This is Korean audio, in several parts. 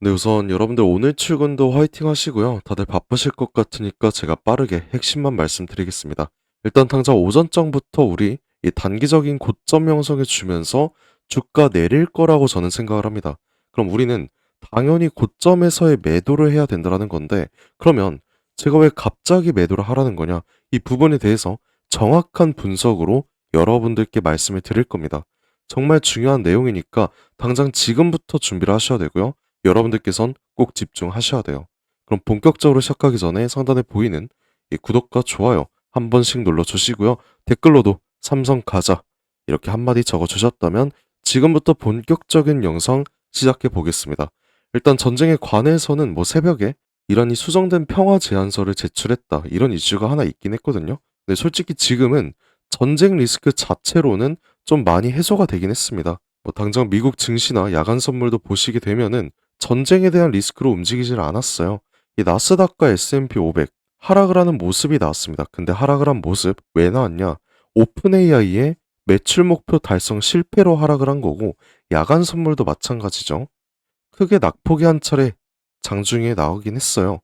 네, 우선 여러분들 오늘 출근도 화이팅 하시고요. 다들 바쁘실 것 같으니까 제가 빠르게 핵심만 말씀드리겠습니다. 일단 당장 오전장부터 우리 이 단기적인 고점 형성해 주면서 주가 내릴 거라고 저는 생각을 합니다. 그럼 우리는 당연히 고점에서의 매도를 해야 된다는 건데, 그러면 제가 왜 갑자기 매도를 하라는 거냐? 이 부분에 대해서 정확한 분석으로 여러분들께 말씀을 드릴 겁니다. 정말 중요한 내용이니까 당장 지금부터 준비를 하셔야 되고요. 여러분들께선 꼭 집중하셔야 돼요. 그럼 본격적으로 시작하기 전에 상단에 보이는 이 구독과 좋아요 한 번씩 눌러주시고요. 댓글로도 삼성 가자 이렇게 한마디 적어주셨다면 지금부터 본격적인 영상 시작해 보겠습니다. 일단 전쟁에 관해서는 새벽에 이란이 수정된 평화 제안서를 제출했다 이런 이슈가 하나 있긴 했거든요. 근데 솔직히 지금은 전쟁 리스크 자체로는 좀 많이 해소가 되긴 했습니다. 당장 미국 증시나 야간 선물도 보시게 되면은 전쟁에 대한 리스크로 움직이질 않았어요. 이 나스닥과 S&P 500 하락을 하는 모습이 나왔습니다. 근데 하락을 한 모습 왜 나왔냐? 오픈 AI의 매출 목표 달성 실패로 하락을 한 거고 야간 선물도 마찬가지죠. 크게 낙폭이 한 차례 장중에 나오긴 했어요.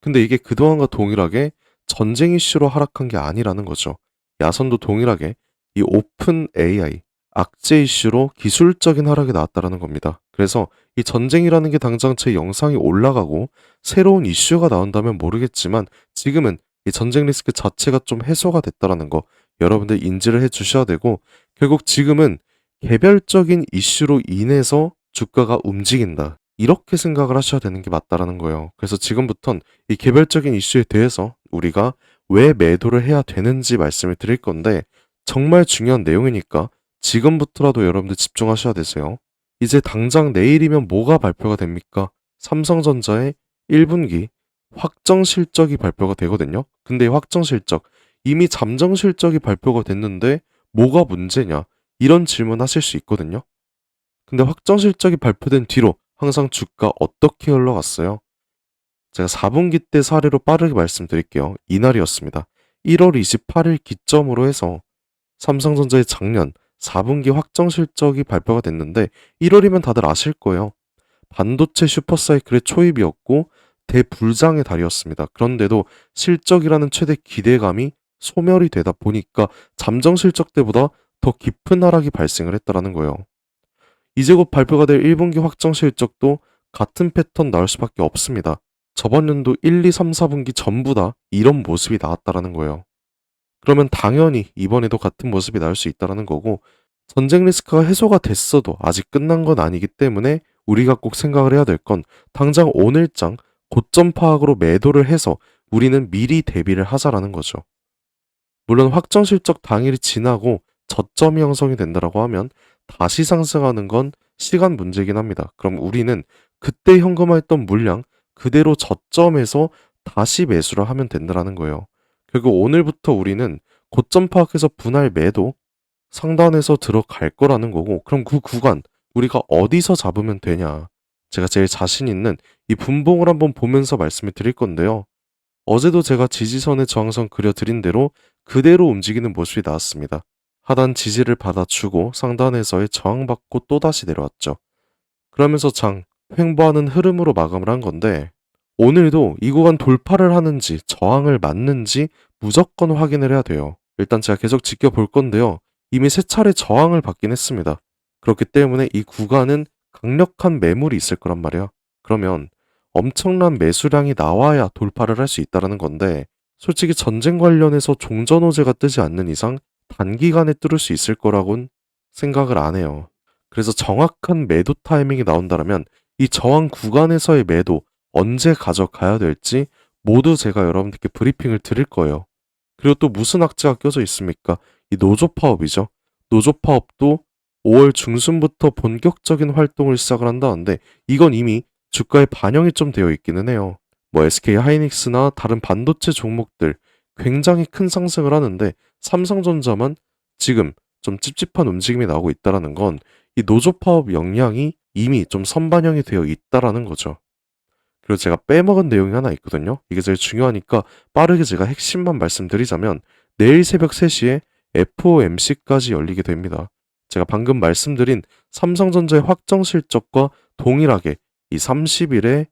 근데 이게 그동안과 동일하게 전쟁 이슈로 하락한 게 아니라는 거죠. 야선도 동일하게 이 오픈 AI 악재 이슈로 기술적인 하락이 나왔다라는 겁니다. 그래서 이 전쟁이라는 게 당장 제 영상이 올라가고 새로운 이슈가 나온다면 모르겠지만 지금은 이 전쟁 리스크 자체가 좀 해소가 됐다라는 거 여러분들 인지를 해 주셔야 되고 결국 지금은 개별적인 이슈로 인해서 주가가 움직인다. 이렇게 생각을 하셔야 되는 게 맞다라는 거예요. 그래서 지금부턴 이 개별적인 이슈에 대해서 우리가 왜 매도를 해야 되는지 말씀을 드릴 건데 정말 중요한 내용이니까 지금부터라도 여러분들 집중하셔야 되세요. 이제 당장 내일이면 뭐가 발표가 됩니까? 삼성전자의 1분기 확정 실적이 발표가 되거든요. 근데 이 확정 실적 이미 잠정 실적이 발표가 됐는데 뭐가 문제냐? 이런 질문 하실 수 있거든요. 근데 확정 실적이 발표된 뒤로 항상 주가 어떻게 흘러갔어요? 제가 4분기 때 사례로 빠르게 말씀드릴게요. 이날이었습니다. 1월 28일 기점으로 해서 삼성전자의 작년 4분기 확정 실적이 발표가 됐는데 1월이면 다들 아실 거예요. 반도체 슈퍼사이클의 초입이었고 대불장의 달이었습니다. 그런데도 실적이라는 최대 기대감이 소멸이 되다 보니까 잠정 실적 때보다 더 깊은 하락이 발생을 했다라는 거예요. 이제 곧 발표가 될 1분기 확정 실적도 같은 패턴 나올 수밖에 없습니다. 저번 연도 1, 2, 3, 4분기 전부 다 이런 모습이 나왔다라는 거예요. 그러면 당연히 이번에도 같은 모습이 나올 수 있다라는 거고 전쟁 리스크가 해소가 됐어도 아직 끝난 건 아니기 때문에 우리가 꼭 생각을 해야 될 건 당장 오늘장 고점 파악으로 매도를 해서 우리는 미리 대비를 하자라는 거죠. 물론 확정 실적 당일이 지나고 저점이 형성이 된다라고 하면 다시 상승하는 건 시간 문제긴 합니다. 그럼 우리는 그때 현금화했던 물량 그대로 저점에서 다시 매수를 하면 된다라는 거예요. 결국 오늘부터 우리는 고점 파악해서 분할 매도 상단에서 들어갈 거라는 거고 그럼 그 구간 우리가 어디서 잡으면 되냐. 제가 제일 자신 있는 이 분봉을 한번 보면서 말씀을 드릴 건데요. 어제도 제가 지지선의 저항선 그려드린 대로 그대로 움직이는 모습이 나왔습니다. 하단 지지를 받아주고 상단에서의 저항받고 또다시 내려왔죠. 그러면서 장 횡보하는 흐름으로 마감을 한 건데 오늘도 이 구간 돌파를 하는지 저항을 맞는지 무조건 확인을 해야 돼요. 일단 제가 계속 지켜볼 건데요. 이미 세 차례 저항을 받긴 했습니다. 그렇기 때문에 이 구간은 강력한 매물이 있을 거란 말이야. 그러면 엄청난 매수량이 나와야 돌파를 할 수 있다는 건데 솔직히 전쟁 관련해서 종전 호재가 뜨지 않는 이상 단기간에 뚫을 수 있을 거라고는 생각을 안 해요. 그래서 정확한 매도 타이밍이 나온다면 이 저항 구간에서의 매도 언제 가져가야 될지 모두 제가 여러분들께 브리핑을 드릴 거예요. 그리고 또 무슨 악재가 껴져 있습니까? 이 노조 파업이죠. 노조 파업도 5월 중순부터 본격적인 활동을 시작을 한다는데 이건 이미 주가에 반영이 좀 되어 있기는 해요. SK 하이닉스나 다른 반도체 종목들 굉장히 큰 상승을 하는데 삼성전자만 지금 좀 찝찝한 움직임이 나오고 있다라는 건 이 노조 파업 영향이 이미 좀 선반영이 되어 있다라는 거죠. 그리고 제가 빼먹은 내용이 하나 있거든요. 이게 제일 중요하니까 빠르게 제가 핵심만 말씀드리자면 내일 새벽 3시에 FOMC까지 열리게 됩니다. 제가 방금 말씀드린 삼성전자의 확정 실적과 동일하게 이 30일에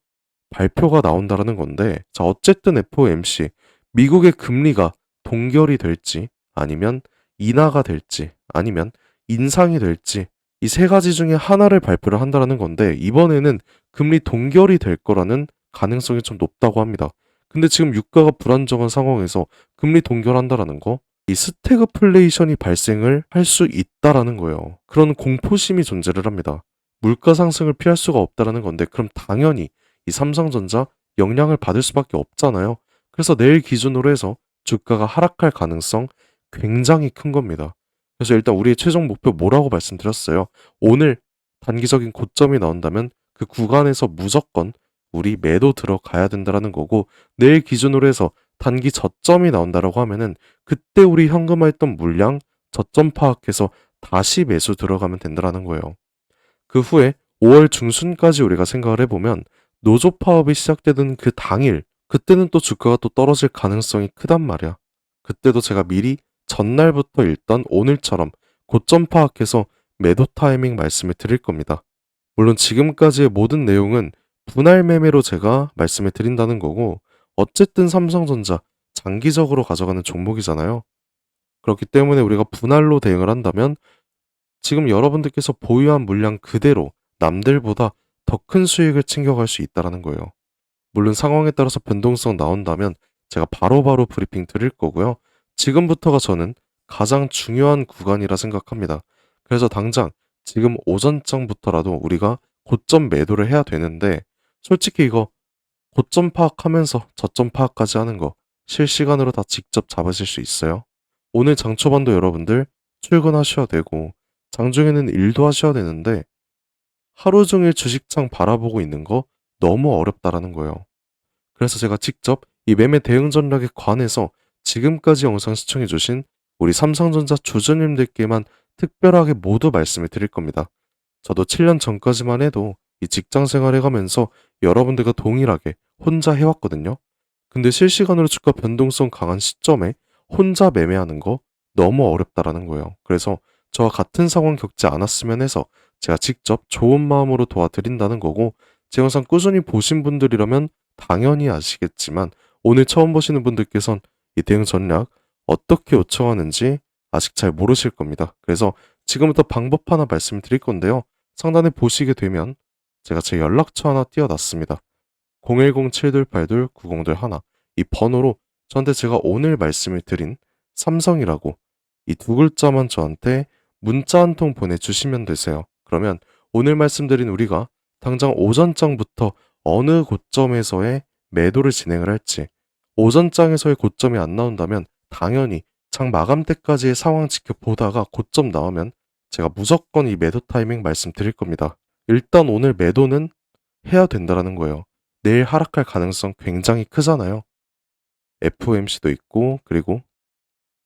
발표가 나온다라는 건데, 자, 어쨌든 FOMC, 미국의 금리가 동결이 될지, 아니면 인하가 될지, 아니면 인상이 될지, 이 세 가지 중에 하나를 발표를 한다라는 건데, 이번에는 금리 동결이 될 거라는 가능성이 좀 높다고 합니다. 근데 지금 유가가 불안정한 상황에서 금리 동결한다라는 거, 이 스태그플레이션이 발생을 할 수 있다라는 거예요. 그런 공포심이 존재를 합니다. 물가 상승을 피할 수가 없다라는 건데, 그럼 당연히 이 삼성전자 영향을 받을 수밖에 없잖아요. 그래서 내일 기준으로 해서 주가가 하락할 가능성 굉장히 큰 겁니다. 그래서 일단 우리의 최종 목표 뭐라고 말씀드렸어요. 오늘 단기적인 고점이 나온다면 그 구간에서 무조건 우리 매도 들어가야 된다라는 거고, 내일 기준으로 해서 단기 저점이 나온다라고 하면은 그때 우리 현금화했던 물량 저점 파악해서 다시 매수 들어가면 된다라는 거예요. 그 후에 5월 중순까지 우리가 생각을 해보면 노조 파업이 시작되던 그 당일, 그때는 또 주가가 또 떨어질 가능성이 크단 말이야. 그때도 제가 미리 전날부터 일단 오늘처럼 고점 파악해서 매도 타이밍 말씀을 드릴 겁니다. 물론 지금까지의 모든 내용은 분할 매매로 제가 말씀을 드린다는 거고, 어쨌든 삼성전자 장기적으로 가져가는 종목이잖아요. 그렇기 때문에 우리가 분할로 대응을 한다면 지금 여러분들께서 보유한 물량 그대로 남들보다 더 큰 수익을 챙겨갈 수 있다라는 거예요. 물론 상황에 따라서 변동성 나온다면 제가 바로바로 브리핑 드릴 거고요. 지금부터가 저는 가장 중요한 구간이라 생각합니다. 그래서 당장 지금 오전장부터라도 우리가 고점 매도를 해야 되는데, 솔직히 이거 고점 파악하면서 저점 파악까지 하는 거 실시간으로 다 직접 잡으실 수 있어요. 오늘 장 초반도 여러분들 출근하셔야 되고 장중에는 일도 하셔야 되는데 하루 종일 주식창 바라보고 있는 거 너무 어렵다라는 거예요. 그래서 제가 직접 이 매매 대응 전략에 관해서 지금까지 영상 시청해주신 우리 삼성전자 주주님들께만 특별하게 모두 말씀을 드릴 겁니다. 저도 7년 전까지만 해도 이 직장 생활해가면서 여러분들과 동일하게 혼자 해왔거든요. 근데 실시간으로 주가 변동성 강한 시점에 혼자 매매하는 거 너무 어렵다라는 거예요. 그래서 저와 같은 상황 겪지 않았으면 해서 제가 직접 좋은 마음으로 도와드린다는 거고, 제 영상 꾸준히 보신 분들이라면 당연히 아시겠지만 오늘 처음 보시는 분들께선 이 대응 전략 어떻게 요청하는지 아직 잘 모르실 겁니다. 그래서 지금부터 방법 하나 말씀드릴 건데요. 상단에 보시게 되면 제가 제 연락처 하나 띄워놨습니다. 010-728-9021, 이 번호로 저한테 제가 오늘 말씀을 드린 삼성이라고 이 두 글자만 저한테 문자 한 통 보내주시면 되세요. 그러면 오늘 말씀드린 우리가 당장 오전장부터 어느 고점에서의 매도를 진행을 할지, 오전장에서의 고점이 안 나온다면 당연히 장 마감 때까지의 상황 지켜보다가 고점 나오면 제가 무조건 이 매도 타이밍 말씀드릴 겁니다. 일단 오늘 매도는 해야 된다라는 거예요. 내일 하락할 가능성 굉장히 크잖아요. FOMC도 있고, 그리고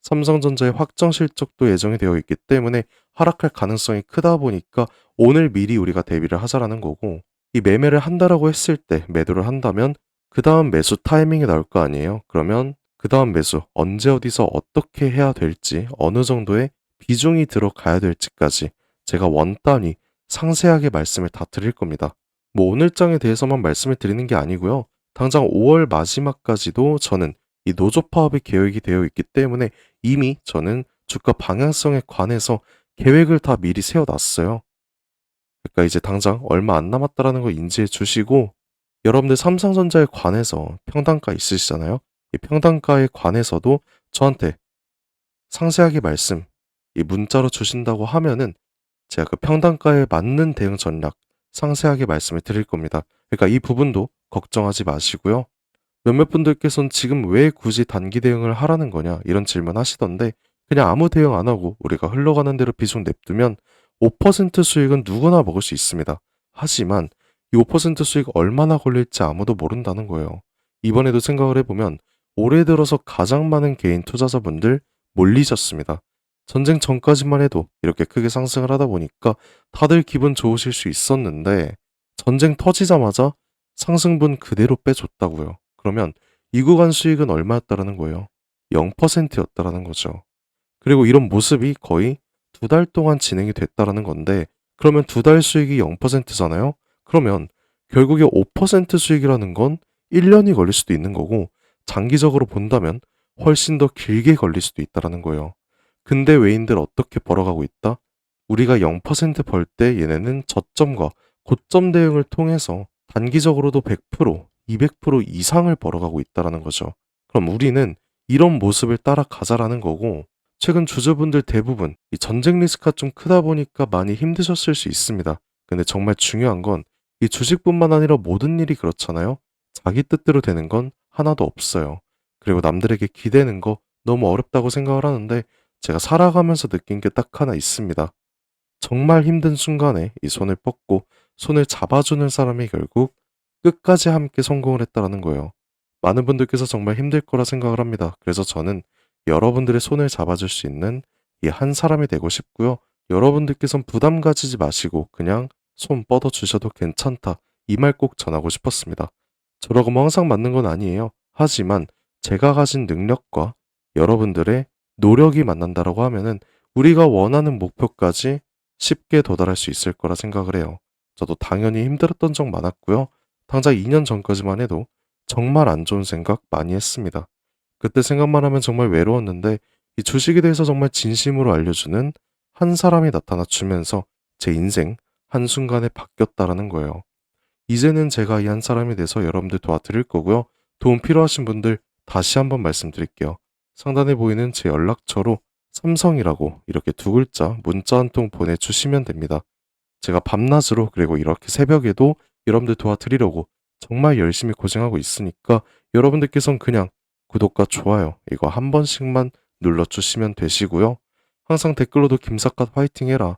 삼성전자의 확정 실적도 예정이 되어 있기 때문에 하락할 가능성이 크다 보니까 오늘 미리 우리가 대비를 하자라는 거고, 이 매매를 한다라고 했을 때 매도를 한다면 그 다음 매수 타이밍이 나올 거 아니에요. 그러면 그 다음 매수 언제 어디서 어떻게 해야 될지, 어느 정도의 비중이 들어가야 될지까지 제가 원단위 상세하게 말씀을 다 드릴 겁니다. 뭐 오늘장에 대해서만 말씀을 드리는 게 아니고요. 당장 5월 마지막까지도 저는 이 노조 파업이 계획이 되어 있기 때문에 이미 저는 주가 방향성에 관해서 계획을 다 미리 세워놨어요. 그러니까 이제 당장 얼마 안 남았다라는 거 인지해 주시고, 여러분들 삼성전자에 관해서 평단가 있으시잖아요. 이 평단가에 관해서도 저한테 상세하게 말씀, 이 문자로 주신다고 하면은 제가 그 평단가에 맞는 대응 전략 상세하게 말씀을 드릴 겁니다. 그러니까 이 부분도 걱정하지 마시고요. 몇몇 분들께서는 지금 왜 굳이 단기 대응을 하라는 거냐 이런 질문 하시던데, 그냥 아무 대응 안 하고 우리가 흘러가는 대로 비중 냅두면 5% 수익은 누구나 먹을 수 있습니다. 하지만 이 5% 수익 얼마나 걸릴지 아무도 모른다는 거예요. 이번에도 생각을 해보면 올해 들어서 가장 많은 개인 투자자분들 몰리셨습니다. 전쟁 전까지만 해도 이렇게 크게 상승을 하다 보니까 다들 기분 좋으실 수 있었는데, 전쟁 터지자마자 상승분 그대로 빼줬다고요. 그러면 이 구간 수익은 얼마였다라는 거예요? 0%였다라는 거죠. 그리고 이런 모습이 거의 2달 동안 진행이 됐다라는 건데, 그러면 2달 수익이 0%잖아요? 그러면 결국에 5% 수익이라는 건 1년이 걸릴 수도 있는 거고 장기적으로 본다면 훨씬 더 길게 걸릴 수도 있다라는 거예요. 근데 외인들 어떻게 벌어가고 있다? 우리가 0%벌 때 얘네는 저점과 고점 대응을 통해서 단기적으로도 100%, 200% 이상을 벌어가고 있다라는 거죠. 그럼 우리는 이런 모습을 따라가자라는 거고 최근 주주분들 대부분 이 전쟁 리스크가 좀 크다 보니까 많이 힘드셨을 수 있습니다. 근데 정말 중요한 건 이 주식뿐만 아니라 모든 일이 그렇잖아요. 자기 뜻대로 되는 건 하나도 없어요. 그리고 남들에게 기대는 거 너무 어렵다고 생각을 하는데 제가 살아가면서 느낀 게 딱 하나 있습니다. 정말 힘든 순간에 이 손을 뻗고 손을 잡아주는 사람이 결국 끝까지 함께 성공을 했다라는 거예요. 많은 분들께서 정말 힘들 거라 생각을 합니다. 그래서 저는 여러분들의 손을 잡아줄 수 있는 이 한 사람이 되고 싶고요. 여러분들께선 부담 가지지 마시고 그냥 손 뻗어주셔도 괜찮다. 이 말 꼭 전하고 싶었습니다. 저라고 뭐 항상 맞는 건 아니에요. 하지만 제가 가진 능력과 여러분들의 노력이 만난다라고 하면은 우리가 원하는 목표까지 쉽게 도달할 수 있을 거라 생각을 해요. 저도 당연히 힘들었던 적 많았고요. 당장 2년 전까지만 해도 정말 안 좋은 생각 많이 했습니다. 그때 생각만 하면 정말 외로웠는데 이 주식에 대해서 정말 진심으로 알려주는 한 사람이 나타나 주면서 제 인생 한순간에 바뀌었다라는 거예요. 이제는 제가 이 한 사람이 돼서 여러분들 도와드릴 거고요. 도움 필요하신 분들 다시 한번 말씀드릴게요. 상단에 보이는 제 연락처로 삼성이라고 이렇게 두 글자 문자 한 통 보내주시면 됩니다. 제가 밤낮으로 그리고 이렇게 새벽에도 여러분들 도와드리려고 정말 열심히 고생하고 있으니까 여러분들께선 그냥 구독과 좋아요 이거 한 번씩만 눌러주시면 되시고요. 항상 댓글로도 김삿갓 화이팅 해라.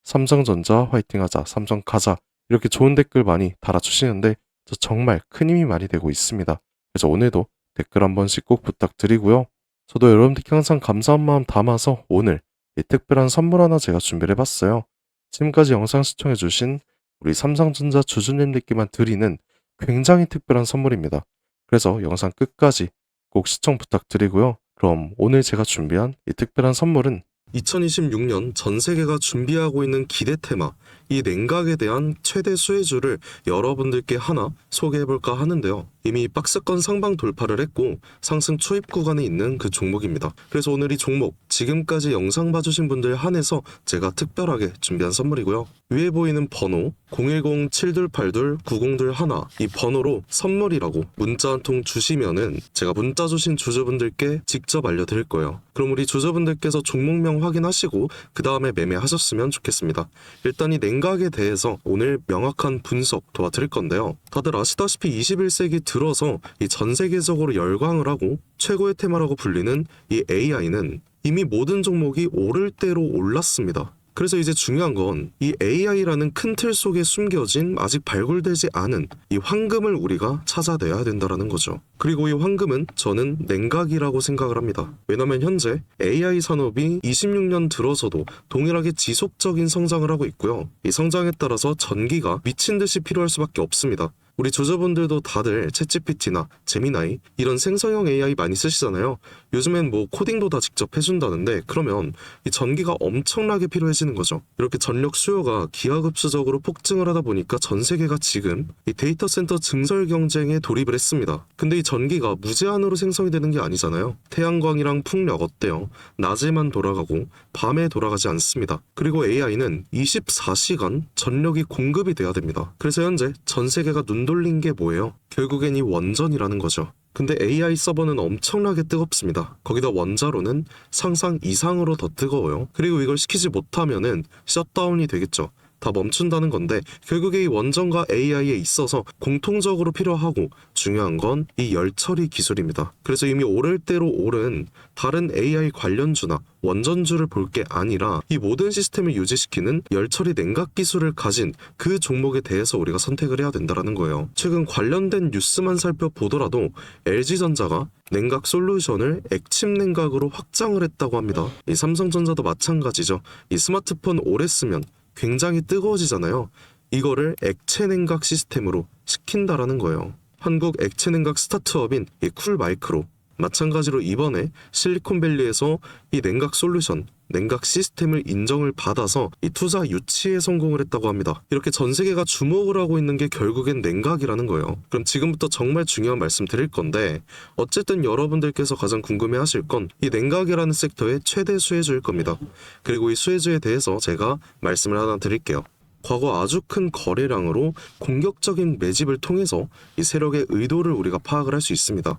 삼성전자 화이팅하자. 삼성 가자. 이렇게 좋은 댓글 많이 달아주시는데 저 정말 큰 힘이 많이 되고 있습니다. 그래서 오늘도 댓글 한 번씩 꼭 부탁드리고요. 저도 여러분들께 항상 감사한 마음 담아서 오늘 이 특별한 선물 하나 제가 준비를 해봤어요. 지금까지 영상 시청해주신 우리 삼성전자 주주님들께만 드리는 굉장히 특별한 선물입니다. 그래서 영상 끝까지 꼭 시청 부탁드리고요. 그럼 오늘 제가 준비한 이 특별한 선물은 2026년 전 세계가 준비하고 있는 기대 테마, 이 냉각에 대한 최대 수혜주를 여러분들께 하나 소개해볼까 하는데요. 이미 박스권 상방 돌파를 했고 상승 초입 구간에 있는 그 종목입니다. 그래서 오늘 이 종목 지금까지 영상 봐주신 분들 한해서 제가 특별하게 준비한 선물이고요. 위에 보이는 번호 010-7282-9021 이 번호로 선물이라고 문자 한 통 주시면은 제가 문자 주신 주주분들께 직접 알려드릴 거예요. 그럼 우리 주주분들께서 종목명 확인하시고 그 다음에 매매하셨으면 좋겠습니다. 일단 이 냉각에 대해서 오늘 명확한 분석 도와드릴 건데요. 다들 아시다시피 21세기 들어서 이 전 세계적으로 열광을 하고 최고의 테마라고 불리는 이 AI는 이미 모든 종목이 오를 대로 올랐습니다. 그래서 이제 중요한 건 이 AI라는 큰 틀 속에 숨겨진 아직 발굴되지 않은 이 황금을 우리가 찾아내야 된다는 거죠. 그리고 이 황금은 저는 냉각이라고 생각을 합니다. 왜냐면 현재 AI 산업이 26년 들어서도 동일하게 지속적인 성장을 하고 있고요. 이 성장에 따라서 전기가 미친 듯이 필요할 수밖에 없습니다. 우리 주주분들도 다들 챗GPT나 제미나이 이런 생성형 AI 많이 쓰시잖아요. 요즘엔 뭐 코딩도 다 직접 해준다는데 그러면 이 전기가 엄청나게 필요해지는 거죠. 이렇게 전력 수요가 기하급수적으로 폭증을 하다 보니까 전 세계가 지금 이 데이터 센터 증설 경쟁에 돌입을 했습니다. 근데 이 전기가 무제한으로 생성이 되는 게 아니잖아요. 태양광이랑 풍력 어때요? 낮에만 돌아가고 밤에 돌아가지 않습니다. 그리고 AI는 24시간 전력이 공급이 돼야 됩니다. 그래서 현재 전 세계가 눈 돌린 게 뭐예요? 결국엔 이 원전이라는 거죠. 근데 AI 서버는 엄청나게 뜨겁습니다. 거기다 원자로는 상상 이상으로 더 뜨거워요. 그리고 이걸 시키지 못하면은 셧다운이 되겠죠. 다 멈춘다는 건데 결국에 이 원전과 AI에 있어서 공통적으로 필요하고 중요한 건 이 열처리 기술입니다. 그래서 이미 오를 대로 오른 다른 AI 관련주나 원전주를 볼 게 아니라 이 모든 시스템을 유지시키는 열처리 냉각 기술을 가진 그 종목에 대해서 우리가 선택을 해야 된다는 거예요. 최근 관련된 뉴스만 살펴보더라도 LG전자가 냉각 솔루션을 액침 냉각으로 확장을 했다고 합니다. 이 삼성전자도 마찬가지죠. 이 스마트폰 오래 쓰면 굉장히 뜨거워지잖아요. 이거를 액체 냉각 시스템으로 시킨다라는 거예요. 한국 액체 냉각 스타트업인 이 쿨마이크로 마찬가지로 이번에 실리콘밸리에서 이 냉각 솔루션 냉각 시스템을 인정을 받아서 이 투자 유치에 성공을 했다고 합니다. 이렇게 전 세계가 주목을 하고 있는 게 결국엔 냉각이라는 거예요. 그럼 지금부터 정말 중요한 말씀 드릴 건데 어쨌든 여러분들께서 가장 궁금해하실 건 이 냉각이라는 섹터의 최대 수혜주일 겁니다. 그리고 이 수혜주에 대해서 제가 말씀을 하나 드릴게요. 과거 아주 큰 거래량으로 공격적인 매집을 통해서 이 세력의 의도를 우리가 파악을 할 수 있습니다.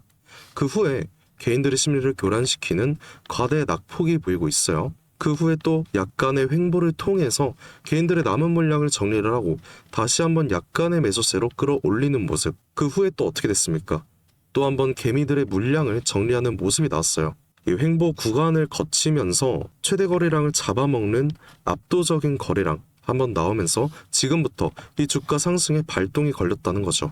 그 후에 개인들의 심리를 교란시키는 과대 낙폭이 보이고 있어요. 그 후에 또 약간의 횡보를 통해서 개인들의 남은 물량을 정리를 하고 다시 한번 약간의 매수세로 끌어올리는 모습. 그 후에 또 어떻게 됐습니까? 또 한번 개미들의 물량을 정리하는 모습이 나왔어요. 이 횡보 구간을 거치면서 최대 거래량을 잡아먹는 압도적인 거래량 한번 나오면서 지금부터 이 주가 상승에 발동이 걸렸다는 거죠.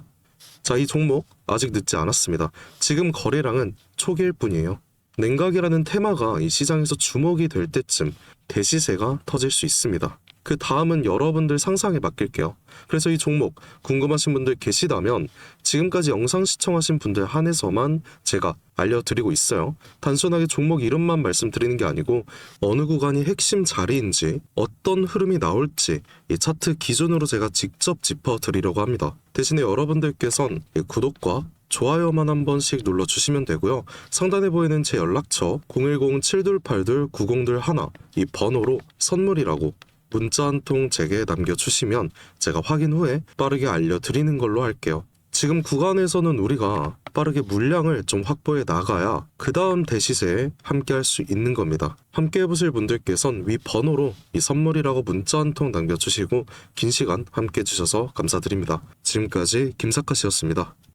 자, 이 종목 아직 늦지 않았습니다. 지금 거래량은 초기일 뿐이에요. 냉각이라는 테마가 이 시장에서 주목이 될 때쯤 대시세가 터질 수 있습니다. 그 다음은 여러분들 상상에 맡길게요. 그래서 이 종목 궁금하신 분들 계시다면 지금까지 영상 시청하신 분들 한해서만 제가 알려드리고 있어요. 단순하게 종목 이름만 말씀드리는 게 아니고 어느 구간이 핵심 자리인지 어떤 흐름이 나올지 이 차트 기준으로 제가 직접 짚어드리려고 합니다. 대신에 여러분들께선 이 구독과 좋아요만 한 번씩 눌러주시면 되고요. 상단에 보이는 제 연락처 010-7282-9021 이 번호로 선물이라고 문자 한 통 제게 남겨주시면 제가 확인 후에 빠르게 알려드리는 걸로 할게요. 지금 구간에서는 우리가 빠르게 물량을 좀 확보해 나가야 그 다음 대시세에 함께 할 수 있는 겁니다. 함께 해보실 분들께선 위 번호로 이 선물이라고 문자 한 통 남겨주시고 긴 시간 함께 해주셔서 감사드립니다. 지금까지 김사카씨였습니다.